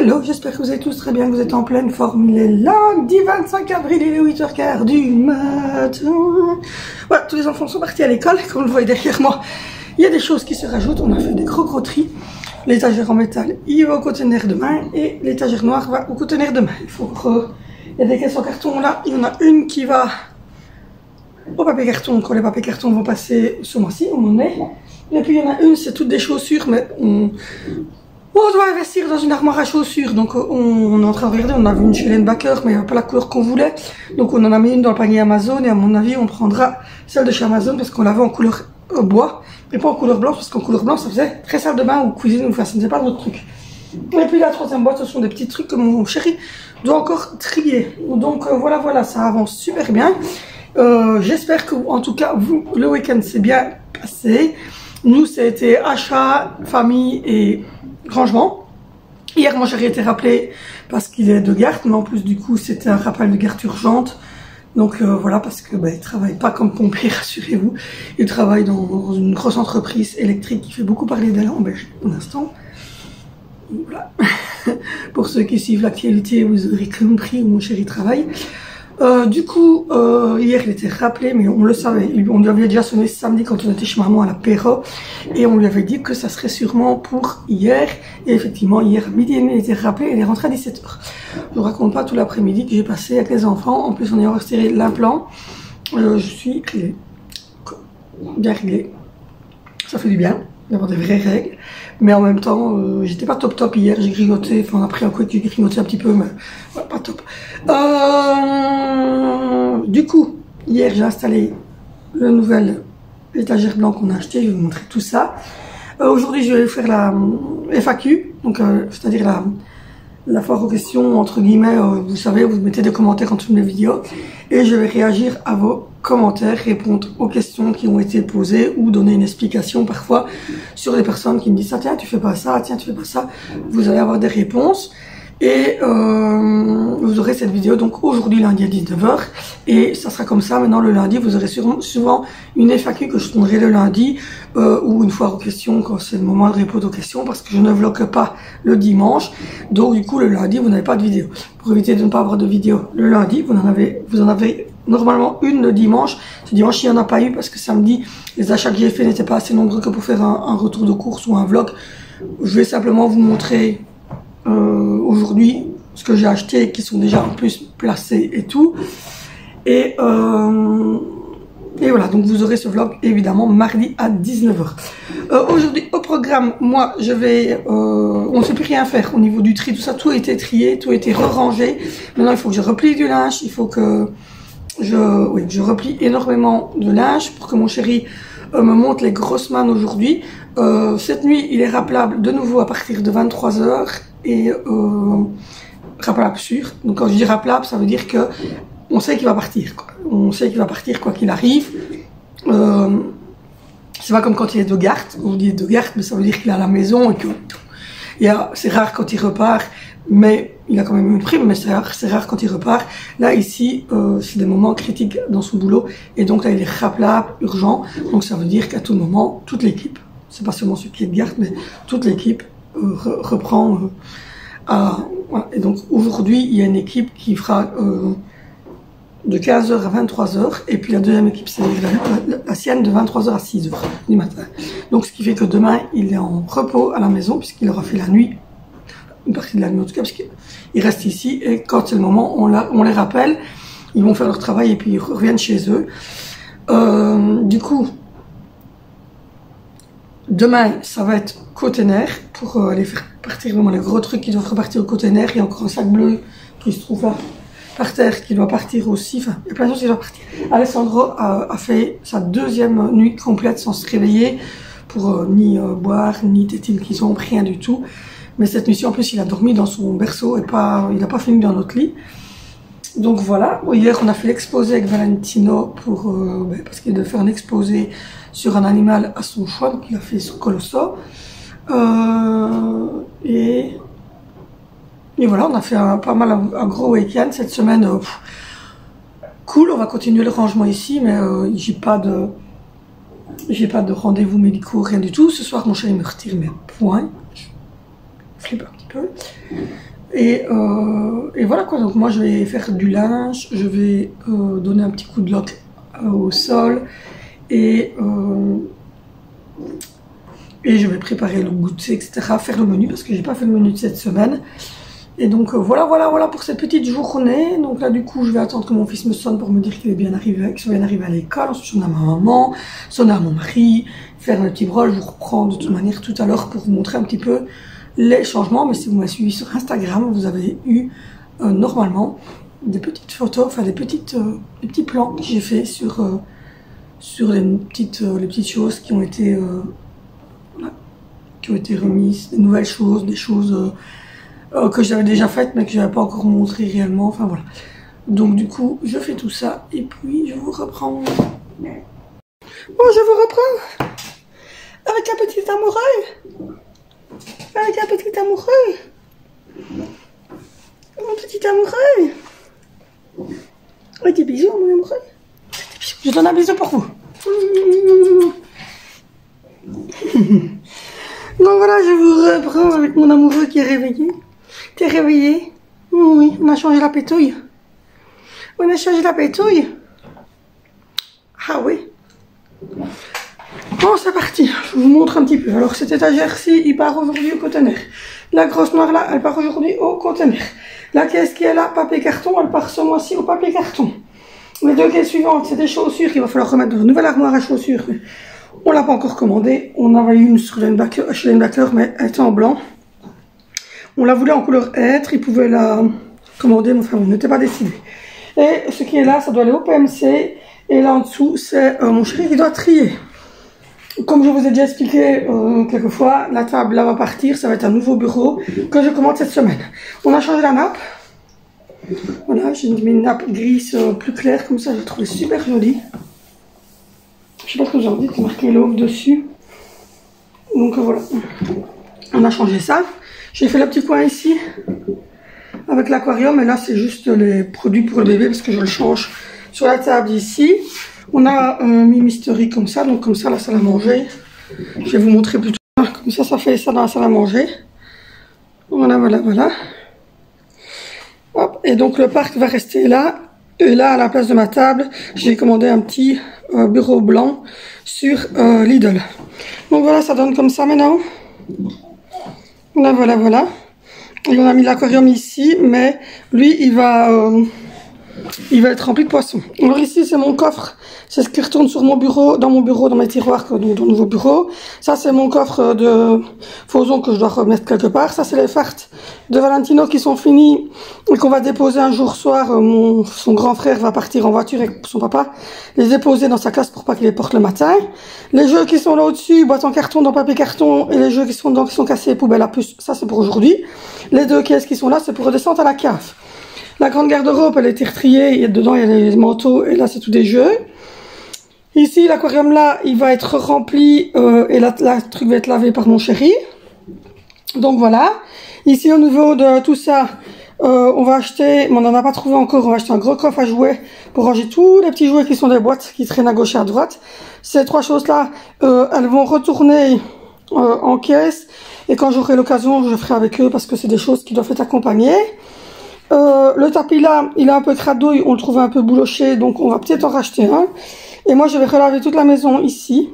Hello, j'espère que vous allez tous très bien, que vous êtes en pleine forme. Il est lundi 25 avril, il est 8h15 du matin. Voilà, tous les enfants sont partis à l'école, comme vous le voyez derrière moi. Il y a des choses qui se rajoutent, on a fait des gros tris. L'étagère en métal, il va au conteneur demain, et l'étagère noire va au conteneur demain. Il y a des caisses en carton là, il y en a une qui va au papier carton, quand les papiers cartons vont passer ce mois-ci, on en est. Et puis il y en a une, c'est toutes des chaussures, mais on doit investir dans une armoire à chaussures, donc on est en train de regarder, on a vu une chez Baker, mais il n'y a pas la couleur qu'on voulait. Donc on en a mis une dans le panier Amazon, et à mon avis on prendra celle de chez Amazon, parce qu'on l'avait en couleur bois, et pas en couleur blanche, parce qu'en couleur blanche ça faisait très salle de bain ou cuisine, ou ça ne faisait pas d'autres trucs. Et puis la troisième boîte, ce sont des petits trucs que mon chéri doit encore trier. Donc voilà, ça avance super bien. J'espère que, en tout cas, vous, le week-end s'est bien passé. Nous, ça a été achat, famille et rangement. Hier, mon chéri était rappelé parce qu'il est de garde, mais en plus, du coup, c'était un rappel de garde urgente. Donc voilà, parce que il travaille pas comme pompier, rassurez-vous. Il travaille dans une grosse entreprise électrique qui fait beaucoup parler d'elle en Belgique pour l'instant. Voilà. Pour ceux qui suivent l'actualité, vous aurez compris où mon chéri travaille. Du coup, hier il était rappelé, mais on le savait, on lui avait déjà sonné samedi quand on était chez maman à l'apéro, et on lui avait dit que ça serait sûrement pour hier, et effectivement hier à midi il était rappelé, il est rentré à 17h. Je vous raconte pas tout l'après-midi que j'ai passé avec les enfants, en plus on est retiré l'implant, je suis réglée, bien réglée, ça fait du bien d'avoir des vraies règles, mais en même temps j'étais pas top hier, j'ai grignoté, enfin après un coup j'ai grignoté un petit peu, mais ouais, pas top. Du coup hier j'ai installé le nouvel étagère blanc qu'on a acheté, je vais vous montrer tout ça. Aujourd'hui je vais faire la FAQ, donc c'est-à-dire la foire aux questions, entre guillemets, vous savez, vous mettez des commentaires en dessous de mes vidéos, et je vais réagir à vos commentaires, répondre aux questions qui ont été posées, ou donner une explication parfois sur les personnes qui me disent « Ah tiens, tu fais pas ça, tiens, tu fais pas ça ». Vous allez avoir des réponses, et vous aurez cette vidéo donc aujourd'hui lundi à 19h, et ça sera comme ça. Maintenant le lundi vous aurez souvent une FAQ que je tournerai le lundi, ou une foire aux questions quand c'est le moment de répondre aux questions, parce que je ne vlogue pas le dimanche, donc du coup le lundi vous n'avez pas de vidéo. Pour éviter de ne pas avoir de vidéo le lundi, vous en avez normalement une le dimanche. Ce dimanche il n'y en a pas eu parce que samedi les achats que j'ai fait n'étaient pas assez nombreux que pour faire un retour de course ou un vlog. Je vais simplement vous montrer aujourd'hui ce que j'ai acheté, qui sont déjà en plus placés et tout, et voilà, donc vous aurez ce vlog évidemment mardi à 19h. Aujourd'hui au programme, moi je vais on ne sait plus rien faire au niveau du tri, tout ça, tout a été trié, tout a été rangé. Maintenant il faut que je replie du linge, il faut que je replie énormément de linge pour que mon chéri me montre les grosses mannes aujourd'hui. Cette nuit il est rappelable de nouveau à partir de 23h, et rappelable sûr. Donc quand je dis rappelable, ça veut dire que on sait qu'il va partir, quoi. On sait qu'il va partir quoi qu'il arrive. C'est pas comme quand il est de garde, on dit de garde, mais ça veut dire qu'il est à la maison et que c'est rare quand il repart, mais il a quand même une prime, mais c'est rare quand il repart. Là ici c'est des moments critiques dans son boulot, et donc là il est rappelable, urgent, donc ça veut dire qu'à tout moment toute l'équipe, c'est pas seulement celui qui est de garde, mais toute l'équipe reprend voilà. Et donc aujourd'hui il y a une équipe qui fera de 15h à 23h, et puis la deuxième équipe c'est la sienne de 23h à 6h du matin. Donc ce qui fait que demain il est en repos à la maison, puisqu'il aura fait la nuit, une partie de la nuit en tout cas, parce qu'il reste ici, et quand c'est le moment on les rappelle, ils vont faire leur travail et puis ils reviennent chez eux. Du coup demain, ça va être container pour aller faire partir vraiment les gros trucs qui doivent repartir au container. Il y a encore un sac bleu qui se trouve là par terre qui doit partir aussi. Enfin, il y a plein de choses qui doivent partir. Alessandro a fait sa deuxième nuit complète sans se réveiller pour ni boire, ni tétine qui sont rien du tout. Mais cette nuit-ci, en plus, il a dormi dans son berceau et il n'a pas fini dans notre lit. Donc voilà. Hier, on a fait l'exposé avec Valentino parce qu'il devait faire un exposé sur un animal à son choix, donc il a fait sur Colosso. Et voilà, on a fait pas mal un gros week-end cette semaine. Cool, on va continuer le rangement ici, mais j'ai pas de rendez-vous médicaux, rien du tout. Ce soir, mon chéri me retire mes points. Je flippe un petit peu. Et voilà quoi, donc moi je vais faire du linge, je vais donner un petit coup de loc au sol et je vais préparer le goûter, etc., faire le menu parce que j'ai pas fait le menu de cette semaine. Et donc voilà pour cette petite journée. Donc là du coup je vais attendre que mon fils me sonne pour me dire qu'il est bien arrivé, qu'il soit bien arrivé à l'école. Ensuite sonner à ma maman, sonner à mon mari, faire un petit brol. Je vous reprends de toute manière tout à l'heure pour vous montrer un petit peu les changements. Mais si vous m'avez suivi sur Instagram, vous avez eu normalement des petites photos, enfin des petits plans que j'ai fait sur les petites choses qui ont été remises, des nouvelles choses, des choses que j'avais déjà faites mais que je n'avais pas encore montré réellement, enfin voilà. Donc du coup je fais tout ça et puis je vous reprends. Bon, je vous reprends avec un petit amoureux, avec un petit amoureux, mon petit amoureux. Oui, des bisous mon amoureux. Je donne un bisou pour vous. Donc voilà, je vous reprends avec mon amoureux qui est réveillé. T'es réveillé? Oui, on a changé la pétouille. On a changé la pétouille. Ah oui. Bon, c'est parti. Je vous montre un petit peu. Alors, cet étagère-ci, il part aujourd'hui au conteneur. La grosse noire là, elle part aujourd'hui au conteneur. La caisse qui est là, papier carton, elle part ce mois-ci au papier carton. Les deux caisses suivantes, c'est des chaussures qu'il va falloir remettre dans une nouvelle armoire à chaussures. On l'a pas encore commandée. On avait une sur chez Lane-Backer, mais elle était en blanc. On la voulait en couleur être, ils pouvaient la commander, mais enfin on n'était pas décidé. Et ce qui est là, ça doit aller au PMC. Et là en dessous, c'est mon chéri qui doit trier. Comme je vous ai déjà expliqué quelques fois, la table là va partir, ça va être un nouveau bureau que je commande cette semaine. On a changé la nappe. Voilà, j'ai mis une nappe grise plus claire, comme ça je l'ai trouvé super jolie. Je sais pas ce que vous en dites, il y a marqué l'aube dessus. Donc voilà, on a changé ça. J'ai fait le petit coin ici avec l'aquarium et là c'est juste les produits pour le bébé parce que je le change sur la table ici. On a mis Mystery comme ça, donc comme ça la salle à manger. Je vais vous montrer plutôt. Comme ça fait ça dans la salle à manger. Voilà. Hop, et donc le parc va rester là. Et là à la place de ma table, j'ai commandé un petit bureau blanc sur Lidl. Donc voilà, ça donne comme ça maintenant. Voilà. Et on a mis l'aquarium ici, mais lui, il va être rempli de poissons. Alors ici, c'est mon coffre. C'est ce qui retourne sur mon bureau, dans mes tiroirs, donc dans le nouveau bureau. Ça, c'est mon coffre de Fauson que je dois remettre quelque part. Ça, c'est les fartes de Valentino qui sont finis et qu'on va déposer un jour soir. Son grand frère va partir en voiture avec son papa, les déposer dans sa classe pour pas qu'il les porte le matin. Les jeux qui sont là au-dessus, boîte en carton, dans papier carton, et les jeux qui sont dedans, qui sont cassés, poubelle à puce, ça c'est pour aujourd'hui. Les deux caisses qui sont là, c'est pour redescendre à la cave. La grande garde-robe, elle a été retriée, et dedans il y a les manteaux, et là c'est tout des jeux. Ici, l'aquarium là, il va être rempli, et là, le truc va être lavé par mon chéri. Donc voilà. Ici, au niveau de tout ça, on va acheter, mais on n'en a pas trouvé encore, on va acheter un gros coffre à jouets pour ranger tous les petits jouets qui sont des boîtes qui traînent à gauche et à droite. Ces trois choses-là, elles vont retourner en caisse, et quand j'aurai l'occasion, je ferai avec eux parce que c'est des choses qui doivent être accompagnées. Le tapis là, il est un peu cradouille, on le trouve un peu bouloché, donc on va peut-être en racheter un. Et moi, je vais relaver toute la maison ici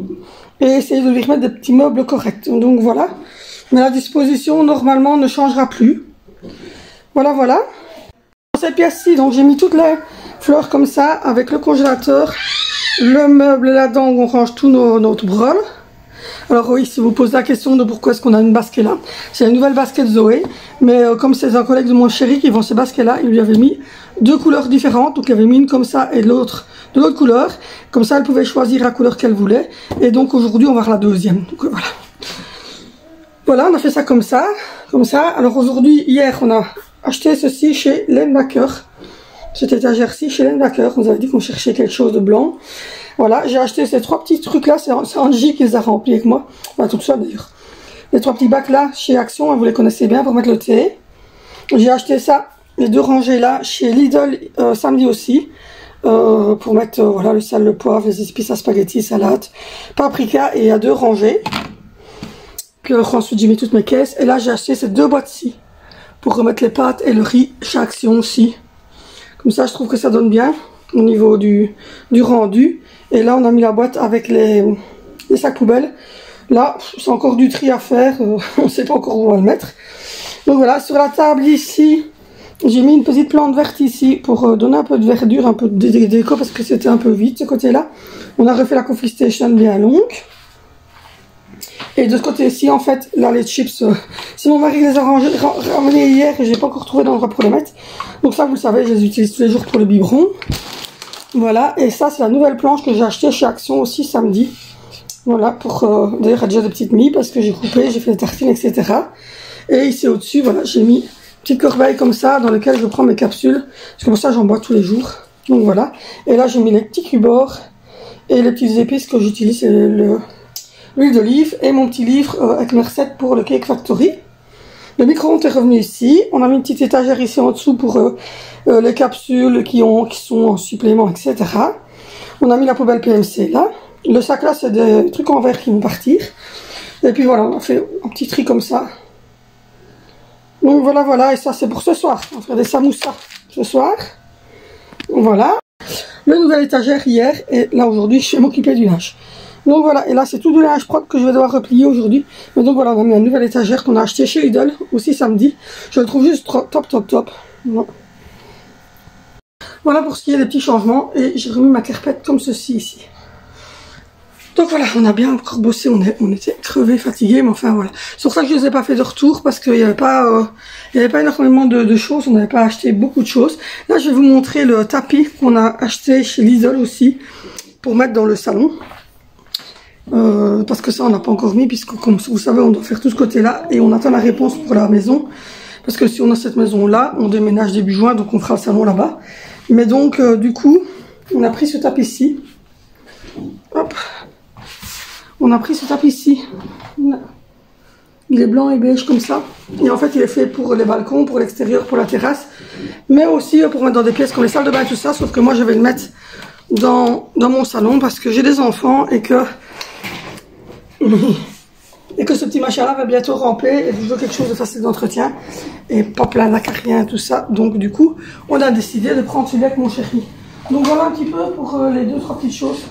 et essayer de lui remettre des petits meubles corrects. Donc voilà. Mais la disposition, normalement, ne changera plus. Voilà. Dans cette pièce-ci, donc j'ai mis toutes les fleurs comme ça, avec le congélateur, le meuble là-dedans où on range tous notre brol. Alors oui, si vous posez la question de pourquoi est-ce qu'on a une basket là, c'est une nouvelle basket Zoé, mais comme c'est un collègue de mon chéri qui vend ces baskets là, il lui avait mis deux couleurs différentes, donc il avait mis une comme ça et l'autre de l'autre couleur, comme ça elle pouvait choisir la couleur qu'elle voulait, et donc aujourd'hui on va voir la deuxième, donc voilà. Voilà, on a fait ça comme ça, alors aujourd'hui, hier on a acheté ceci chez Lane-Backer, cette étagère-ci chez Lane-Backer, on nous avait dit qu'on cherchait quelque chose de blanc. Voilà, j'ai acheté ces trois petits trucs là, c'est Angie qui les a remplis avec moi, enfin tout ça d'ailleurs. Les trois petits bacs là, chez Action, vous les connaissez bien pour mettre le thé. J'ai acheté ça, les deux rangées là, chez Lidl samedi aussi, pour mettre voilà, le sel, le poivre, les épices à spaghetti, salade, paprika, et il y a deux rangées. Puis ensuite j'ai mis toutes mes caisses, et là j'ai acheté ces deux boîtes-ci, pour remettre les pâtes et le riz chez Action aussi. Comme ça, je trouve que ça donne bien au niveau du rendu. Et là, on a mis la boîte avec les sacs poubelles. Là, c'est encore du tri à faire. On ne sait pas encore où on va le mettre. Donc voilà, sur la table ici, j'ai mis une petite plante verte ici pour donner un peu de verdure, un peu de déco parce que c'était un peu vide ce côté-là. On a refait la coffee station bien longue. Et de ce côté-ci, en fait, là, les chips, c'est mon mari les a ramenés hier et j'ai pas encore trouvé d'endroit pour les mettre. Donc ça, vous le savez, je les utilise tous les jours pour le biberon. Voilà, et ça, c'est la nouvelle planche que j'ai achetée chez Action aussi samedi. Voilà, pour d'ailleurs, il y a déjà des petites mie parce que j'ai coupé, j'ai fait des tartines, etc. Et ici au-dessus, voilà, j'ai mis une petite corbeille comme ça dans laquelle je prends mes capsules. Parce que comme ça, j'en bois tous les jours. Donc voilà. Et là, j'ai mis les petits cubes et les petites épices que j'utilise, c'est l'huile d'olive et mon petit livre avec mes recettes pour le Cake Factory. Le micro-ondes est revenu ici. On a mis une petite étagère ici en dessous pour les capsules qui sont en supplément, etc. On a mis la poubelle PMC là. Le sac là, c'est des trucs en verre qui vont partir. Et puis voilà, on a fait un petit tri comme ça. Donc voilà, voilà. Et ça, c'est pour ce soir. On va faire des samoussas ce soir. Voilà. Le nouvel étagère hier. Et là, aujourd'hui, je vais m'occuper du linge. Donc voilà, et là c'est tout du linge propre que je vais devoir replier aujourd'hui. Mais donc voilà, on a mis un nouvel étagère qu'on a acheté chez Lidl aussi samedi. Je le trouve juste top. Voilà pour ce qui est des petits changements. Et j'ai remis ma carpette comme ceci ici. Donc voilà, on a bien encore bossé, on était crevés, fatigués, mais enfin voilà. C'est pour ça que je ne les ai pas fait de retour, parce qu'il n'y avait pas énormément de choses, on n'avait pas acheté beaucoup de choses. Là, je vais vous montrer le tapis qu'on a acheté chez Lidl aussi, pour mettre dans le salon. Parce que ça on n'a pas encore mis, puisque comme vous savez on doit faire tout ce côté là et on attend la réponse pour la maison, parce que si on a cette maison là on déménage début juin, donc on fera le salon là-bas. Mais donc du coup on a pris ce tapis-ci, hop, on a pris ce tapis-ci, il est blanc et beige comme ça, et en fait il est fait pour les balcons, pour l'extérieur, pour la terrasse, mais aussi pour mettre dans des pièces comme les salles de bain et tout ça, sauf que moi je vais le mettre dans mon salon parce que j'ai des enfants et que ce petit machin là va bientôt ramper et je veux quelque chose de facile d'entretien et pas plein d'acariens tout ça. Donc du coup on a décidé de prendre celui avec mon chéri. Donc voilà un petit peu pour les 2-3 petites choses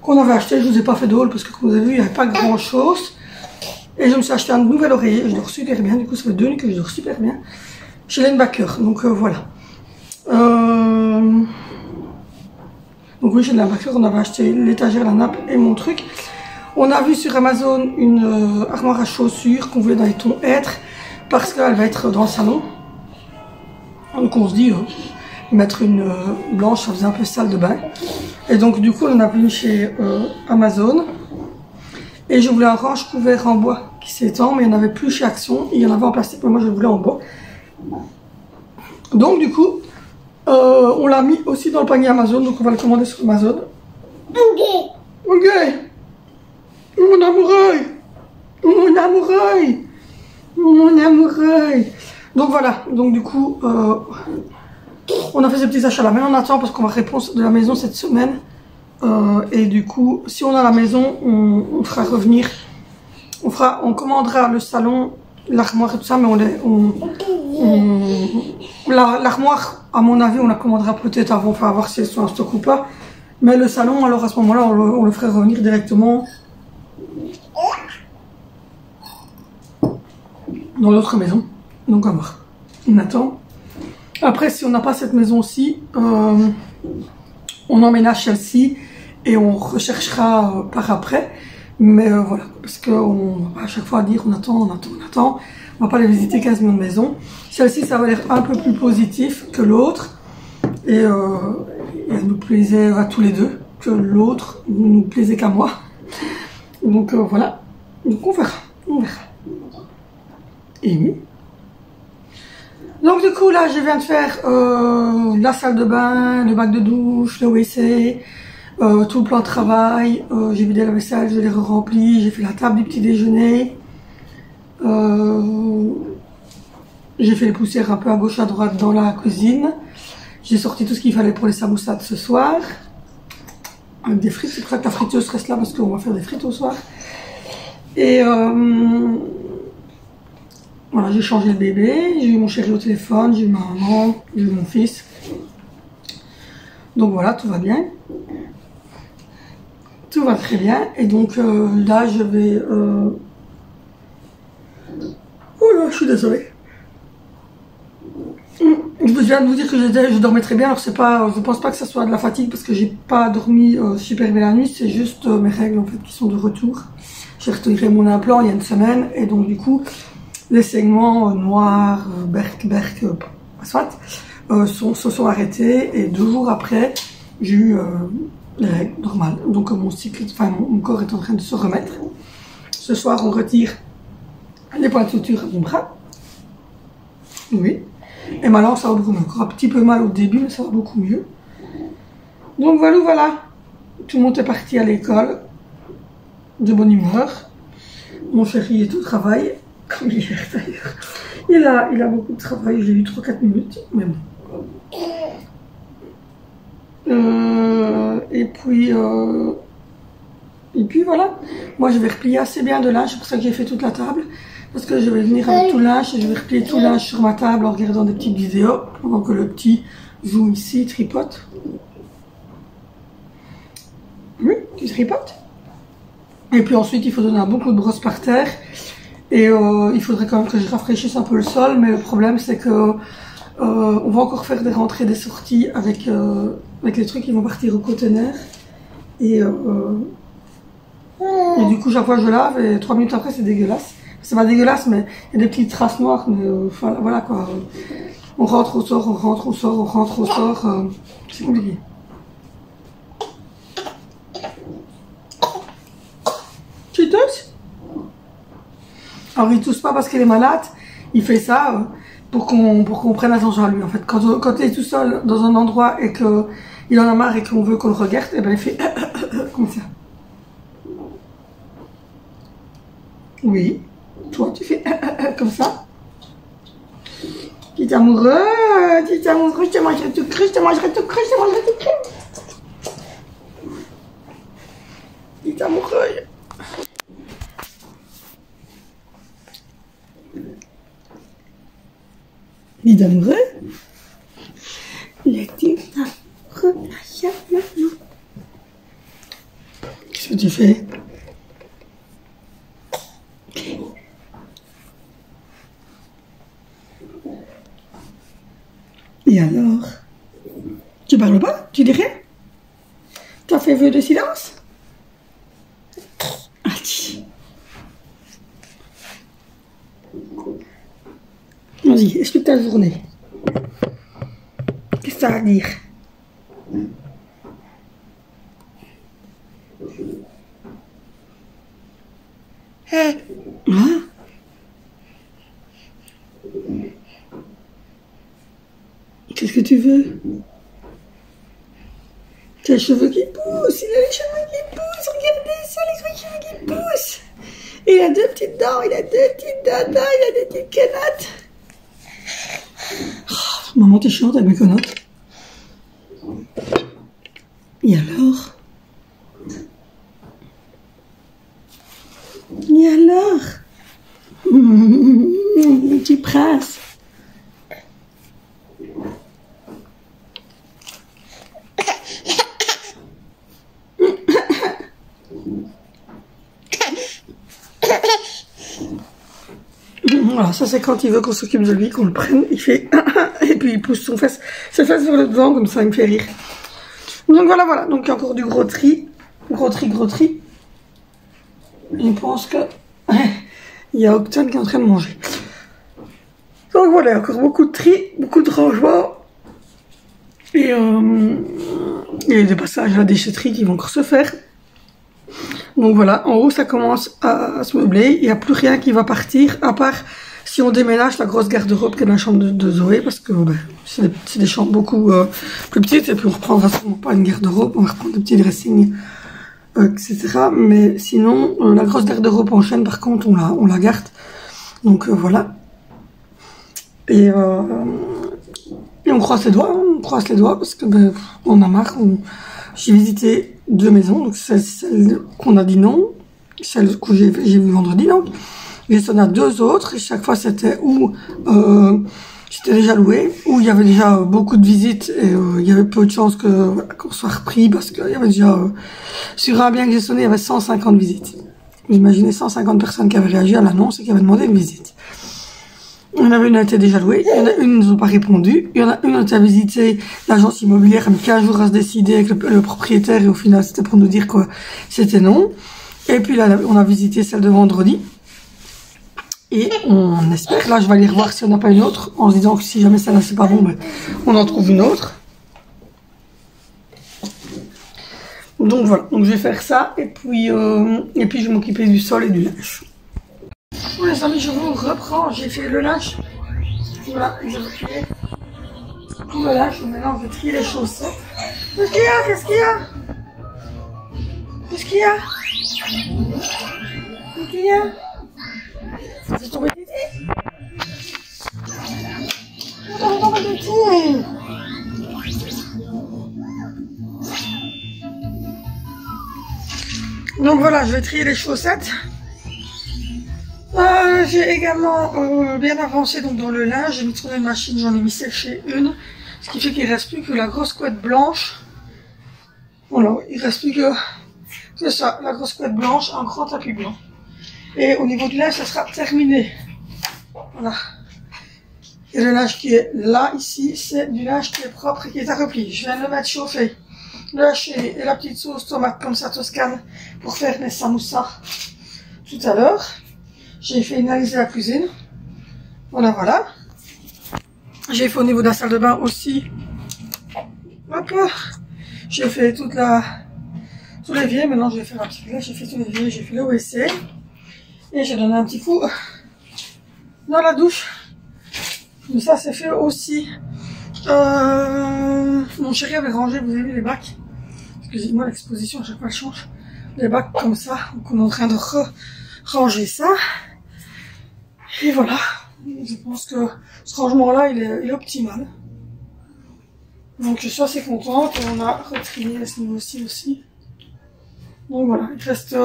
qu'on avait achetées. Je vous ai pas fait de haul parce que comme vous avez vu il n'y avait pas grand chose. Et je me suis acheté un nouvel oreiller, je dors super bien, du coup ça fait 2 nuits que je dors super bien chez Lenbacker. Donc voilà. Donc oui, chez Lenbacker on avait acheté l'étagère, la nappe et mon truc. On a vu sur Amazon une armoire à chaussures qu'on voulait dans les tons hêtre parce qu'elle va être dans le salon. Donc on se dit, mettre une blanche, ça faisait un peu salle de bain. Et donc du coup on a vu chez Amazon. Et je voulais un range couvert en bois qui s'étend, mais il n'y en avait plus chez Action. Il y en avait en plastique, mais moi je voulais en bois. Donc du coup, on l'a mis aussi dans le panier Amazon, donc on va le commander sur Amazon. Ok. Mon amoureux, mon amoureux, mon amoureux. Donc voilà, donc du coup, on a fait ces petits achats là, mais on attend parce qu'on va réponse de la maison cette semaine. Et du coup, si on a la maison, on fera revenir, on commandera le salon, l'armoire et tout ça, mais l'armoire, à mon avis, on la commandera peut-être avant, enfin à voir si elles sont en stock ou pas. Mais le salon, alors à ce moment-là, on le ferait revenir directement dans l'autre maison. Donc à voir. On attend. Après, si on n'a pas cette maison-ci, on emménage celle-ci et on recherchera par après. Mais voilà, parce qu'on va à chaque fois dire on attend. On va pas les visiter 15 millions de maisons. Celle-ci, ça va l'air un peu plus positif que l'autre. Et elle nous plaisait à tous les deux, que l'autre ne nous plaisait qu'à moi. Donc voilà, donc on verra. Et donc du coup là je viens de faire la salle de bain, le bac de douche, le WC, tout le plan de travail. J'ai vidé la vaisselle, je l'ai re-rempli, j'ai fait la table du petit déjeuner. J'ai fait les poussières un peu à gauche à droite dans la cuisine. J'ai sorti tout ce qu'il fallait pour les samoussas de ce soir. Avec des frites, c'est pour ça que la friteuse reste là parce qu'on va faire des frites au soir. Et Voilà, j'ai changé le bébé, j'ai eu mon chéri au téléphone, j'ai eu ma maman, j'ai eu mon fils. Donc voilà, tout va bien. Tout va très bien. Et donc là, je vais... Oh là, je suis désolée. Je viens de vous dire que je dormais très bien. Alors c'est pas, je pense pas que ça soit de la fatigue parce que j'ai pas dormi super bien la nuit. C'est juste mes règles en fait qui sont de retour. J'ai retiré mon implant il y a une semaine et donc du coup les saignements noirs, soit, se sont arrêtés et 2 jours après j'ai eu les règles normales. Donc mon cycle, enfin mon corps est en train de se remettre. Ce soir on retire les points de suture à mon bras. Oui. Et maintenant ça va beaucoup mieux. Encore un petit peu mal au début mais ça va beaucoup mieux. Donc voilà. Tout le monde est parti à l'école. De bonne humeur. Mon chéri est au travail. Comme hier d'ailleurs. Il a beaucoup de travail. J'ai eu 3-4 minutes. Mais bon. Et puis voilà. Moi je vais replier assez bien de linge. C'est pour ça que j'ai fait toute la table. Parce que je vais venir avec tout le linge et je vais replier tout le linge sur ma table en regardant des petites vidéos. Pendant que le petit joue ici, tripote. Oui, tu tripotes. Et puis ensuite il faut donner un bon coup de brosse par terre. Et il faudrait quand même que je rafraîchisse un peu le sol. Mais le problème c'est que on va encore faire des rentrées, des sorties avec les trucs qui vont partir au conteneur. Et du coup chaque fois je lave et 3 minutes après c'est dégueulasse. C'est pas dégueulasse mais il y a des petites traces noires. Mais voilà quoi. On rentre, on sort, on rentre, on sort, on rentre, on sort. C'est compliqué. Tu tousses? Alors il tousse pas parce qu'il est malade. Il fait ça pour qu'on prenne attention à lui en fait. Quand il est tout seul dans un endroit et qu'il en a marre et qu'on veut qu'on le regarde, et ben il fait comme ça. Oui. Toi tu fais comme ça. Petit amoureux, je te mangerai tout cru, je te mangerai tout cru, je te mangerai tout cru. Petit amoureux. Petit amoureux. Le petit amoureux. Qu'est-ce que tu fais? Et alors? Tu parles pas? Tu dis rien? Tu as fait vœu de silence? Allez. Vas-y, explique ta journée. Qu'est-ce que tu as à dire? Hein? Qu'est-ce que tu veux? Tu as les cheveux qui poussent, il a les cheveux qui poussent, regardez ça, les gros cheveux qui poussent. Il a 2 petites dents, il a 2 petites dadas, il a des petites canottes. Oh, maman, t'es chiante avec mes canottes. Et alors? Et alors? Mon petit prince. Voilà, ça c'est quand il veut qu'on s'occupe de lui, qu'on le prenne, il fait et puis il pousse ses fesses vers le devant, comme ça il me fait rire. Donc voilà, donc il y a encore du gros tri. Je pense que il y a Octane qui est en train de manger. Donc voilà, encore beaucoup de tri, beaucoup de rangement. Et il y a des passages à la déchetterie qui vont encore se faire. Donc voilà, en haut ça commence à se meubler, il n'y a plus rien qui va partir, à part si on déménage la grosse garde-robe qui est dans la chambre de Zoé, parce que c'est des chambres beaucoup plus petites, et puis on reprendra sûrement pas une garde-robe, on va reprendre des petits dressings, etc. Mais sinon, la grosse garde-robe en chaîne, par contre, on la garde. Donc voilà. Et on croise les doigts, parce que on a marre. J'ai visité 2 maisons, donc celle qu'on a dit non, celle que j'ai vue vendredi donc, J'ai sonné à 2 autres et chaque fois c'était où j'étais déjà loué, où il y avait déjà beaucoup de visites et il y avait peu de chances que voilà, qu'on soit repris parce qu'il y avait déjà sur un bien que j'ai sonné, il y avait 150 visites. Vous imaginez 150 personnes qui avaient réagi à l'annonce et qui avaient demandé une visite. Il y en avait une qui était déjà louée, il y en a une qui ne nous ont pas répondu, il y en a une qui a visité l'agence immobilière, a mis 15 jours à se décider avec le propriétaire et au final c'était pour nous dire que c'était non. Et puis là on a visité celle de vendredi. Et on espère, là je vais aller revoir si on n'a pas une autre, en se disant que si jamais celle-là c'est pas bon, ben, on en trouve une autre. Donc voilà, donc je vais faire ça et puis je vais m'occuper du sol et du linge. Bon les amis, je vous reprends, j'ai fait le linge. Voilà, j'ai retiré tout le linge, maintenant je vais trier les chaussettes. Qu'est-ce qu'il y a? Qu'est-ce qu'il y a? Qu'est-ce qu'il y a? Qu'est-ce qu'il y a? C'est tombé des pieds. C'est tombé des pieds. Donc voilà, je vais trier les chaussettes. J'ai également bien avancé donc dans le linge. J'ai mis tourner une machine, j'en ai mis sécher une. Ce qui fait qu'il ne reste plus que la grosse couette blanche. Voilà, il ne reste plus que... C'est ça, la grosse couette blanche, un grand tapis blanc. Et au niveau du linge, ça sera terminé. Voilà. Et le linge qui est là, ici, c'est du linge qui est propre et qui est à repli. Je viens de le mettre chauffer, le hacher et la petite sauce tomate comme ça toscane pour faire mes samoussas tout à l'heure. J'ai finalisé la cuisine. Voilà, voilà. J'ai fait au niveau de la salle de bain aussi. Hop. J'ai fait tout l'évier. Maintenant, je vais faire un petit peu là. J'ai fait tout l'évier. J'ai fait le WC. Et j'ai donné un petit coup dans la douche. Mais ça, c'est fait aussi. Mon chéri avait rangé, vous avez vu les bacs. Excusez-moi, l'exposition, à chaque fois, elle change. Les bacs comme ça. Donc, on est en train de ranger ça. Et voilà. Je pense que ce rangement-là, il est optimal. Donc, je suis assez contente. On a retrié à ce niveau-ci aussi. Donc, voilà. Il reste...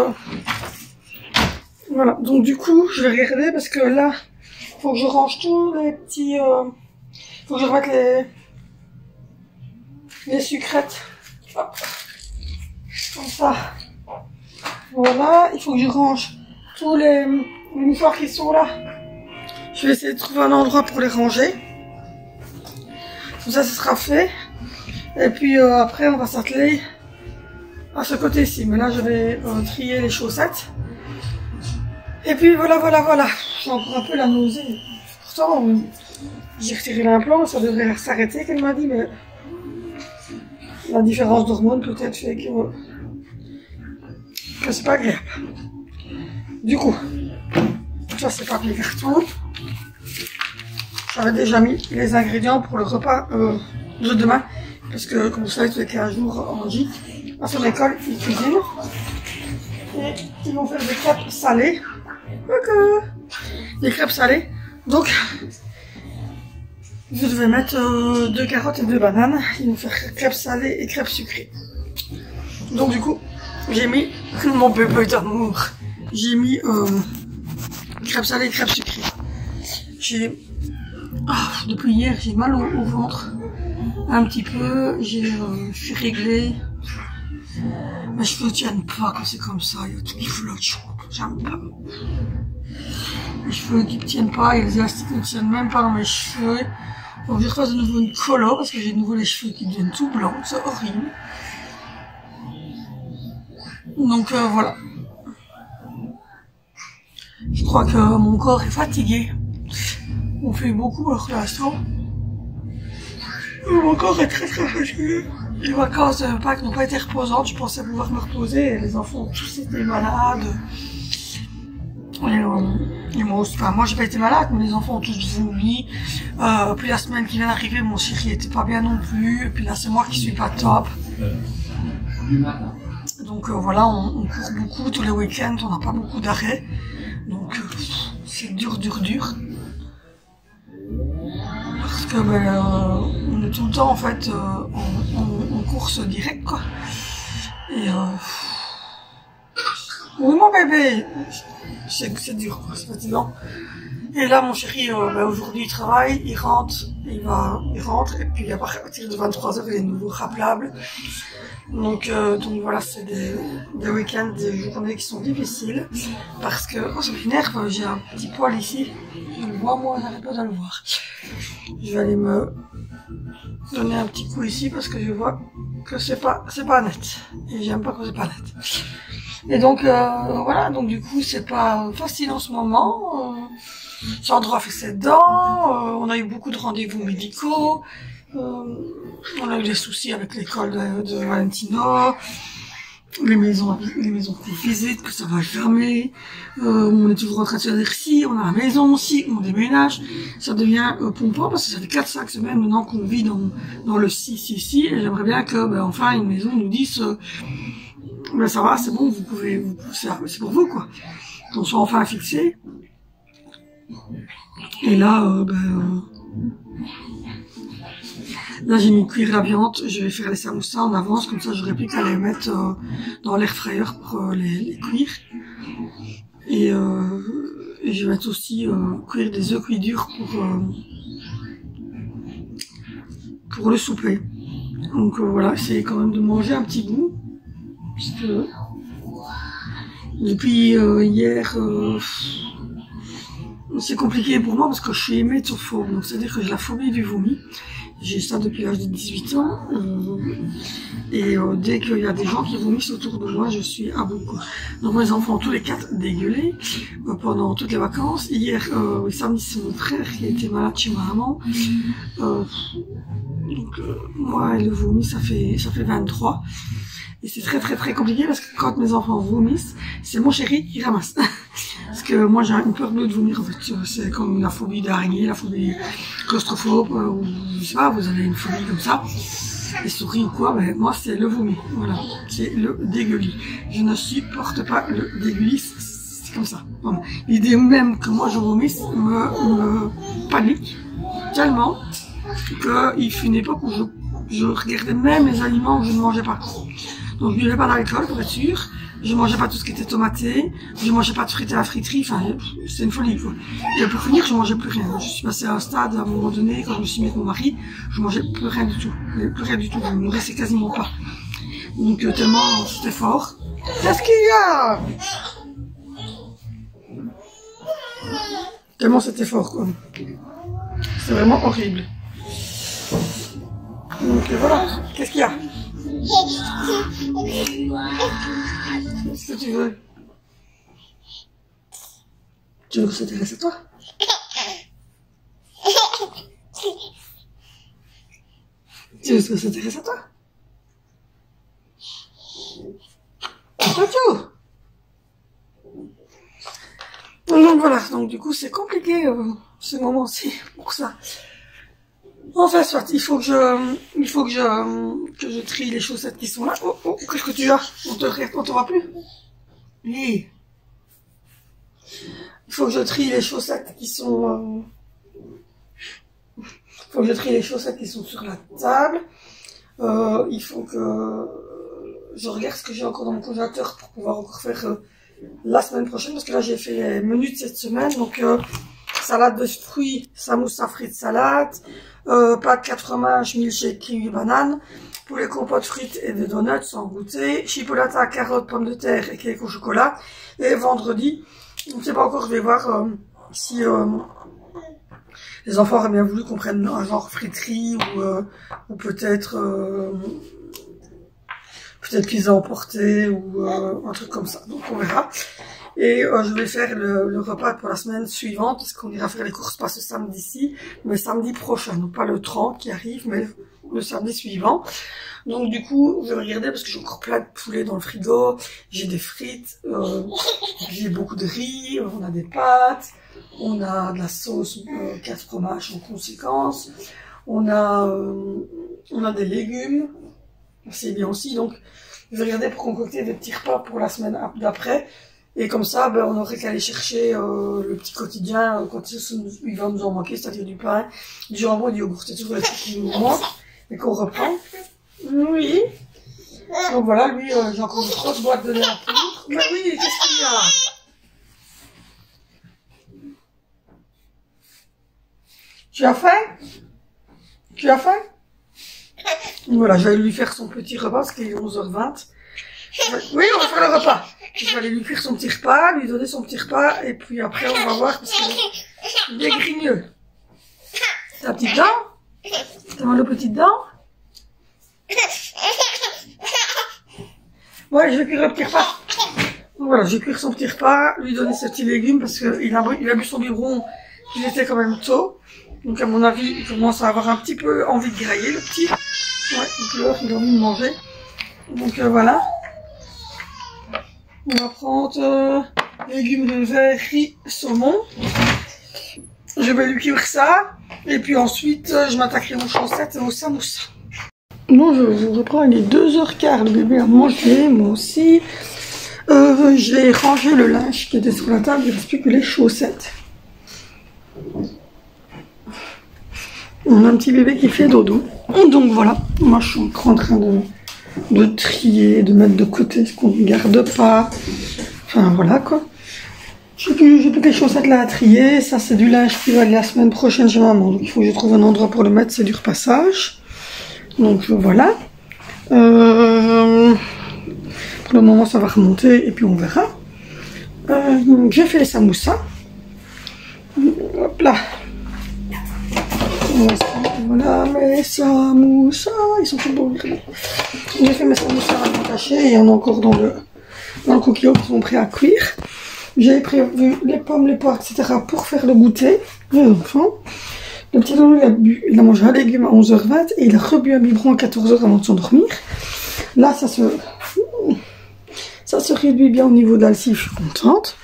Voilà. Donc, du coup, je vais regarder parce que là, il faut que je range tous les petits... faut que je remette les sucrètes. Hop. Comme ça. Voilà. Il faut que je range tous les mouchoirs qui sont là. Je vais essayer de trouver un endroit pour les ranger. Comme ça, ce sera fait. Et puis après, on va s'atteler à ce côté-ci. Mais là, je vais trier les chaussettes. Et puis voilà, voilà, voilà. J'ai encore un peu la nausée. Pourtant, j'ai retiré l'implant. Ça devrait s'arrêter, qu'elle m'a dit. Mais la différence d'hormones peut-être fait que c'est pas agréable. Du coup, ça c'est papier carton. J'avais déjà mis les ingrédients pour le repas de demain. Parce que, comme vous savez, tous les 15 jours, Angie, à son école, il cuisine. Et ils vont faire des crêpes salées. Ok. Des crêpes salées. Donc, je devais mettre 2 carottes et 2 bananes. Ils vont faire crêpes salées et crêpes sucrées. Donc, du coup, j'ai mis mon bébé d'amour. J'ai mis crêpes salées et crêpes sucrées. Depuis hier, j'ai mal au ventre. Un petit peu. Je suis réglée. Mes cheveux tiennent pas quand c'est comme ça. Il y a tout qui flotte. J'aime pas. Les cheveux qui ne tiennent pas et les élastiques ne tiennent même pas dans mes cheveux. Donc je refasse de nouveau une colo parce que j'ai de nouveau les cheveux qui deviennent tout blancs. C'est horrible. Donc voilà. Je crois que mon corps est fatigué. On fait beaucoup pour l'instant. Mon corps est très fatigué. Les vacances de Pâques n'ont pas été reposantes. Je pensais pouvoir me reposer. Et les enfants ont tous été malades. Et moi aussi, enfin, moi j'ai pas été malade, mais les enfants ont tous vomi. Puis la semaine qui vient d'arriver, mon chéri était pas bien non plus. Et puis là, c'est moi qui suis pas top. Donc voilà, on court beaucoup tous les week-ends. On n'a pas beaucoup d'arrêts. Donc c'est dur, dur, dur. Parce que on est tout le temps en fait en course directe quoi. Et Oui, mon bébé. C'est dur, c'est fatigant. Et là, mon chéri, aujourd'hui, il travaille, il rentre, et puis à partir de 23h, il est de nouveau rappelable. Donc voilà, c'est des week-ends, des journées qui sont difficiles, parce que, oh, ça m'énerve, j'ai un petit poil ici. Je le vois, moi, j'arrête pas de le voir. Je vais aller me donner un petit coup ici, parce que je vois que c'est pas net. Et j'aime pas quand c'est pas net. Et donc, voilà, donc du coup, c'est pas facile en ce moment. Sandra a fait ses dents, on a eu beaucoup de rendez-vous médicaux, on a eu des soucis avec l'école de Valentino, les maisons de visite, que ça va fermer, on est toujours en train de se dire si, on a la maison aussi, on déménage, ça devient pompant parce que ça fait 4-5 semaines maintenant qu'on vit dans le si, et j'aimerais bien que, enfin, une maison nous dise, ça va, c'est bon, c'est pour vous, quoi. Qu'on soit enfin fixé. Et là, là j'ai mis cuire la viande, je vais faire les samoussas en avance, comme ça j'aurai plus qu'à les mettre dans l'air fryer pour les cuire. Et je vais mettre aussi cuire des œufs cuits durs pour le souper. Donc voilà, essayez quand même de manger un petit bout, parce que depuis hier, c'est compliqué pour moi parce que je suis hémétophobe, donc c'est-à-dire que j'ai la phobie du vomi. J'ai ça depuis l'âge de 18 ans. Et dès qu'il y a des gens qui vomissent autour de moi, je suis à bout, quoi. Donc mes enfants, tous les 4 dégueulés pendant toutes les vacances. Hier, samedi, c'est mon frère qui était malade chez ma maman. Moi et le vomi, ça fait 23. Et c'est très compliqué parce que quand mes enfants vomissent, c'est mon chéri qui ramasse. Parce que moi j'ai une peur bleue de vomir en fait. C'est comme la phobie d'araignée, la phobie claustrophobe, ou je sais pas, vous avez une phobie comme ça. Les souris ou quoi, moi c'est le vomi. Voilà, c'est le dégueulis. Je ne supporte pas le dégueulis, c'est comme ça. Bon. L'idée même que moi je vomisse me panique tellement qu'il fut une époque où je regardais même les aliments que je ne mangeais pas. Donc je buvais pas d'alcool pour être sûr, je mangeais pas tout ce qui était tomaté, je mangeais pas de frites à la friterie, enfin c'est une folie quoi. Et pour finir, je mangeais plus rien. Je suis passée à un stade à un moment donné, quand je me suis mis avec mon mari, je mangeais plus rien du tout, je me nourrissais quasiment pas. Donc tellement c'était fort. Qu'est-ce qu'il y a? Tellement c'était fort quoi. C'est vraiment horrible. Donc voilà, qu'est-ce qu'il y a? Qu'est-ce que tu veux? Tu veux que je t'intéresse à toi? Tu veux que je s'intéresse à toi? Tout. Donc voilà, donc du coup c'est compliqué ce moment-ci pour ça. Enfin soit, il faut que je trie les chaussettes qui sont là. Oh, qu'est-ce que tu as? On te voit plus? Oui. Il faut que je trie les chaussettes qui sont sur la table. Il faut que je regarde ce que j'ai encore dans mon congélateur pour pouvoir encore faire la semaine prochaine, parce que là j'ai fait les menus de cette semaine, donc salade de fruits, samoussa frites salade, pâtes 4 fromages, milkshake, kiwi, banane, pour les compotes frites et des donuts sans goûter, chipolata, carottes, pommes de terre et cake au chocolat. Et vendredi, je ne sais pas encore, je vais voir si les enfants auraient bien voulu qu'on prenne un genre friterie ou peut-être pizza emportée ou un truc comme ça. Donc on verra. Et je vais faire le repas pour la semaine suivante, parce qu'on ira faire les courses pas ce samedi-ci, mais samedi prochain, donc pas le 30 qui arrive, mais le samedi suivant. Donc du coup, je vais regarder parce que j'ai encore plein de poulet dans le frigo, j'ai des frites, j'ai beaucoup de riz, on a des pâtes, on a de la sauce 4 fromages en conséquence, on a des légumes, c'est bien aussi, donc je vais regarder pour concocter des petits repas pour la semaine d'après. Et comme ça, on aurait qu'à aller chercher le petit quotidien quand il va nous en manquer, c'est-à-dire du pain, du jambon, du yogourt. C'est toujours les trucs qui nous manquent et qu'on reprend. Oui. Donc voilà, lui, j'ai encore une grosse boîte de lait à poudre. Bah oui, qu'est-ce qu'il y a? Tu as faim? Tu as faim? Voilà, j'allais lui faire son petit repas parce qu'il est 11h20. Oui, on va faire le repas. Je vais aller lui faire son petit repas, lui donner son petit repas, et puis après on va voir parce qu'il est grigneux. Ta petite dent? T'as mal aux petites dents? Ouais, je vais cuire le petit repas. Voilà, je vais cuire son petit repas, lui donner ses petits légumes parce qu'il a bu son biberon, il était quand même tôt. Donc à mon avis, il commence à avoir un petit peu envie de grailler le petit. Ouais, il pleure, il a envie de manger. Donc voilà. On va prendre légumes verts, riz, saumon. Je vais lui cuire ça. Et puis ensuite, je m'attaquerai aux chaussettes et aux samoussas. Bon, je vous reprends, il est 2h15. Le bébé a mangé, moi aussi. J'ai rangé le linge qui était sur la table. Il ne reste plus que les chaussettes. On a un petit bébé qui fait dodo. Donc voilà, moi je suis encore en train de trier, de mettre de côté ce qu'on ne garde pas. Enfin voilà quoi. J'ai plus que les chaussettes là à trier. Ça c'est du linge qui va aller la semaine prochaine chez maman. Donc il faut que je trouve un endroit pour le mettre, c'est du repassage. Donc voilà. Pour le moment ça va remonter et puis on verra. J'ai fait les samoussas. Hop là. Voilà mes samoussas, ils sont trop beaux. J'ai fait mes samoussas à cacher et il y en a encore dans le coquillot qui sont prêts à cuire. J'ai prévu les pommes, les poires, etc. pour faire le goûter les enfants. Le petit Loulou, il a mangé un légume à 11h20 et il a rebu un biberon à 14h avant de s'endormir. Là, ça se réduit bien au niveau de la lessive, je suis contente.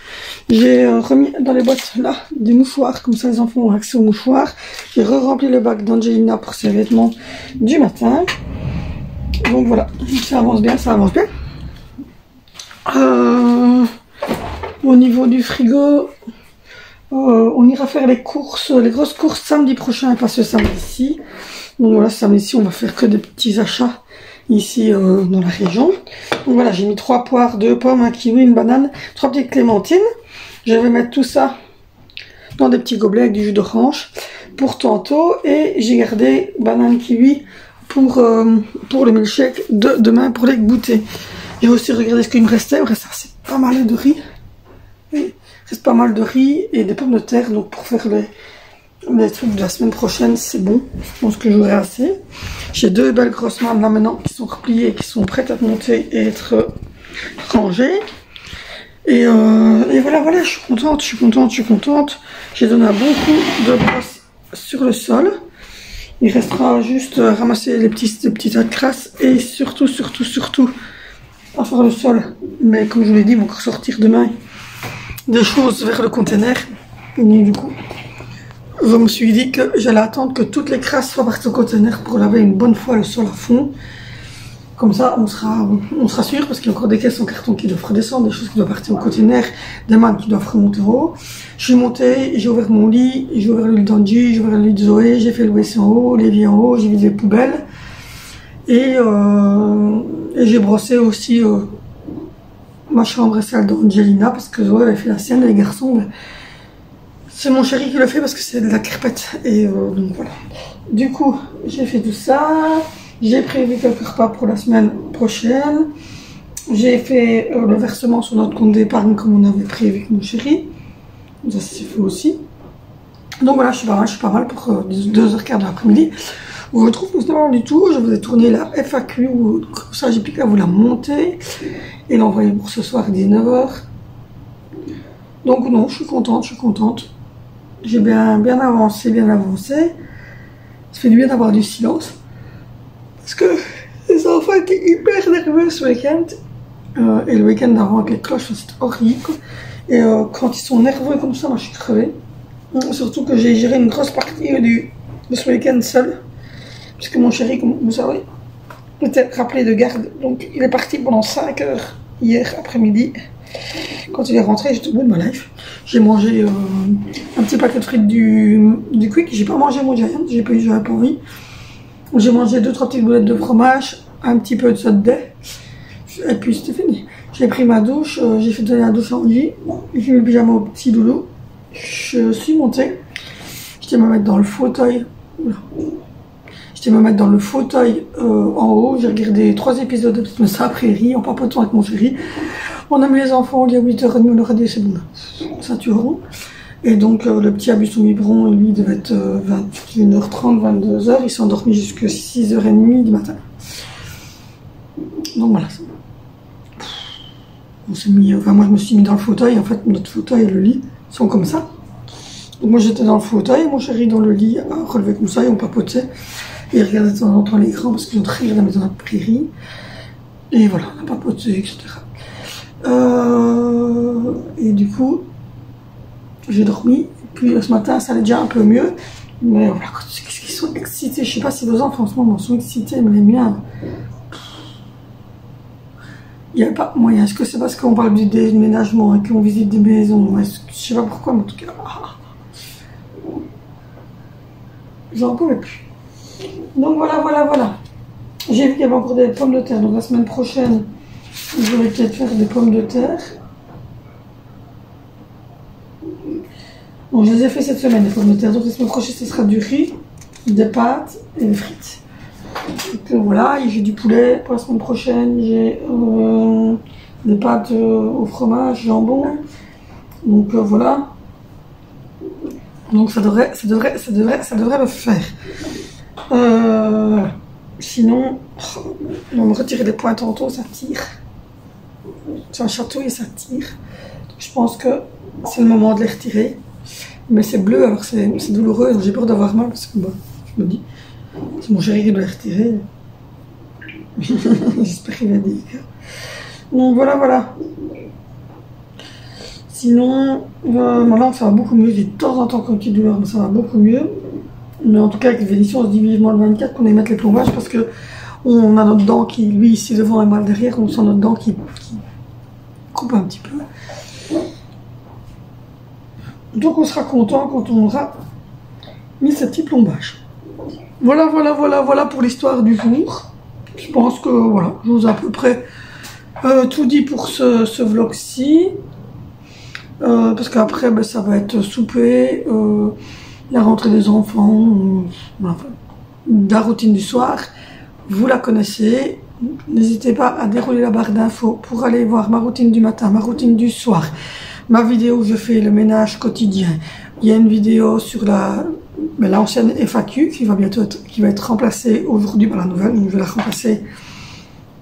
J'ai remis dans les boîtes là des mouchoirs, comme ça les enfants ont accès aux mouchoirs. J'ai re-rempli le bac d'Angelina pour ses vêtements du matin. Donc voilà, ça avance bien, ça avance bien. Au niveau du frigo, on ira faire les courses, les grosses courses samedi prochain et pas ce samedi-ci. Donc voilà, ce samedi-ci on va faire que des petits achats ici dans la région. Donc voilà, j'ai mis 3 poires, 2 pommes, un kiwi, une banane, 3 petites clémentines. Je vais mettre tout ça dans des petits gobelets avec du jus d'orange pour tantôt. Et j'ai gardé banane kiwi pour le milkshake de demain pour les goûter. J'ai aussi regardé ce qu'il me restait. Il me reste assez pas mal de riz. Il reste pas mal de riz et des pommes de terre. Donc pour faire les trucs de la semaine prochaine, c'est bon. Je pense que j'aurai assez. J'ai 2 belles grosses mammes là maintenant qui sont repliées, qui sont prêtes à monter et être rangées. Et voilà, je suis contente. J'ai donné un bon coup de brosse sur le sol. Il restera juste à ramasser les petits tas de crasse et surtout à faire le sol. Mais comme je vous l'ai dit, ils vont encore sortir demain des choses vers le conteneur. Et du coup, je me suis dit que j'allais attendre que toutes les crasses soient parties au conteneur pour laver une bonne fois le sol à fond. Comme ça, on sera sûr, parce qu'il y a encore des caisses en carton qui doivent redescendre, des choses qui doivent partir au conteneur, des mannes qui doivent remonter en haut. Je suis montée, j'ai ouvert mon lit, j'ai ouvert le lit d'Angie, j'ai ouvert le lit de Zoé, j'ai fait le WC en haut, l'évier en haut, j'ai vidé les poubelles. Et j'ai brossé aussi ma chambre et celle d'Angelina, parce que Zoé avait fait la sienne, les garçons. C'est mon chéri qui le fait parce que c'est de la crêpette. Et donc voilà. Du coup, j'ai fait tout ça. J'ai prévu quelques repas pour la semaine prochaine. J'ai fait le versement sur notre compte d'épargne comme on avait prévu avec mon chéri. Ça s'est fait aussi. Donc voilà, je suis pas mal pour 2h15 de l'après-midi. Je vous retrouve pas du tout. Je vous ai tourné la FAQ. Comme ça, j'ai plus qu'à vous la monter et l'envoyer pour ce soir 19h. Donc non, je suis contente. J'ai bien avancé. Ça fait du bien d'avoir du silence. Parce que les enfants étaient hyper nerveux ce week-end. Et le week-end d'avant avec les cloches, c'était horrible. Et quand ils sont nerveux comme ça, moi je suis crevée. Surtout que j'ai géré une grosse partie de ce week-end seul. Puisque mon chéri, comme vous savez, était rappelé de garde. Donc il est parti pendant 5 heures hier après-midi. Quand il est rentré, j'étais au bout de ma life. J'ai mangé un petit paquet de frites du Quick. J'ai pas mangé mon Giant, j'avais pas envie. J'ai mangé 2-3 petites boulettes de fromage, un petit peu de soda, et puis c'était fini. J'ai pris ma douche, j'ai fait donner la douche en lit, j'ai mis le pyjama au petit doudou. Je suis montée. J'étais me mettre dans le fauteuil. J'étais me mettre dans le fauteuil en haut. J'ai regardé 3 épisodes de Petite Moussa Prairie en papotant avec mon chéri. On a mis les enfants au lit à 8h30, on leur a dit c'est bon, ça tueront. Et donc le petit a bu son biberon et lui devait être 21h30, 22h. Il s'est endormi jusqu'à 6h30 du matin. Donc voilà. On s'est mis, enfin moi je me suis mis dans le fauteuil. En fait notre fauteuil et le lit sont comme ça. Donc moi j'étais dans le fauteuil, mon chéri dans le lit, relevé comme ça et on papotait. Et il regardait de temps en temps l'écran parce qu'ils ont très regardé dans la prairie. Et voilà, on a papoté, etc. Et du coup, j'ai dormi. Puis ce matin, ça allait déjà un peu mieux. Mais voilà, qu'est-ce qu'ils sont excités. Je sais pas si vos enfants en ce moment sont excités, mais les miens. Il n'y a pas moyen. Est-ce que c'est parce qu'on parle du déménagement et qu'on visite des maisons? Je sais pas pourquoi, mais en tout cas. J'en pouvais plus. Donc voilà. J'ai vu qu'il y avait encore des pommes de terre. Donc la semaine prochaine, je vais peut-être faire des pommes de terre. Bon, je les ai fait cette semaine, les pommes de terre. Donc la semaine prochaine, ce sera du riz, des pâtes et des frites. Donc voilà, j'ai du poulet pour la semaine prochaine. J'ai des pâtes au fromage, jambon. Donc voilà. Donc ça devrait le faire. Sinon, on va me retirer des points tantôt, ça tire. C'est un château et ça tire. Donc, je pense que c'est le moment de les retirer. Mais c'est bleu, alors c'est douloureux. J'ai peur d'avoir mal parce que je me dis, si mon chéri doit les retirer, j'espère qu'il va dire. Donc voilà. Sinon, maintenant ça va beaucoup mieux. J'ai de temps en temps comme petite douleur, mais ça va beaucoup mieux. Mais en tout cas, avec les vénitions, on se dit vivement le 24 qu'on aille mettre les plombages parce que on a notre dent qui, lui, ici devant et mal derrière, on sent notre dent qui coupe un petit peu. Donc on sera content quand on aura mis ce petit plombage. Voilà pour l'histoire du jour. Je pense que voilà, je vous ai à peu près tout dit pour ce vlog-ci. Parce qu'après, ça va être souper, la rentrée des enfants, la routine du soir. Vous la connaissez. N'hésitez pas à dérouler la barre d'infos pour aller voir ma routine du matin, ma routine du soir, ma vidéo où je fais le ménage quotidien. Il y a une vidéo sur l'ancienne FAQ qui va être remplacée aujourd'hui par la nouvelle. Donc je vais la remplacer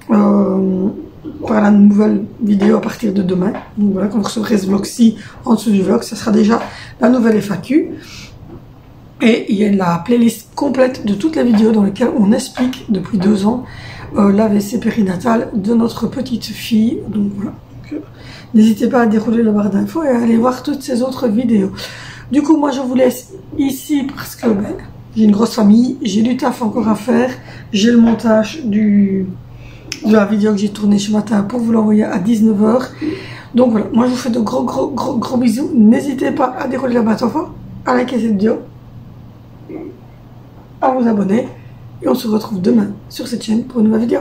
par la nouvelle vidéo à partir de demain. Donc voilà, quand vous recevrez ce vlog-ci en dessous du vlog, ça sera déjà la nouvelle FAQ. Et il y a la playlist complète de toutes les vidéos dans lesquelles on explique depuis 2 ans l'AVC périnatale de notre petite fille. Donc voilà. N'hésitez pas à dérouler la barre d'infos et à aller voir toutes ces autres vidéos. Du coup, moi je vous laisse ici parce que j'ai une grosse famille, j'ai du taf encore à faire, j'ai le montage de la vidéo que j'ai tournée ce matin pour vous l'envoyer à 19h. Donc voilà, moi je vous fais de gros bisous. N'hésitez pas à dérouler la barre d'infos, à liker cette vidéo, à vous abonner et on se retrouve demain sur cette chaîne pour une nouvelle vidéo.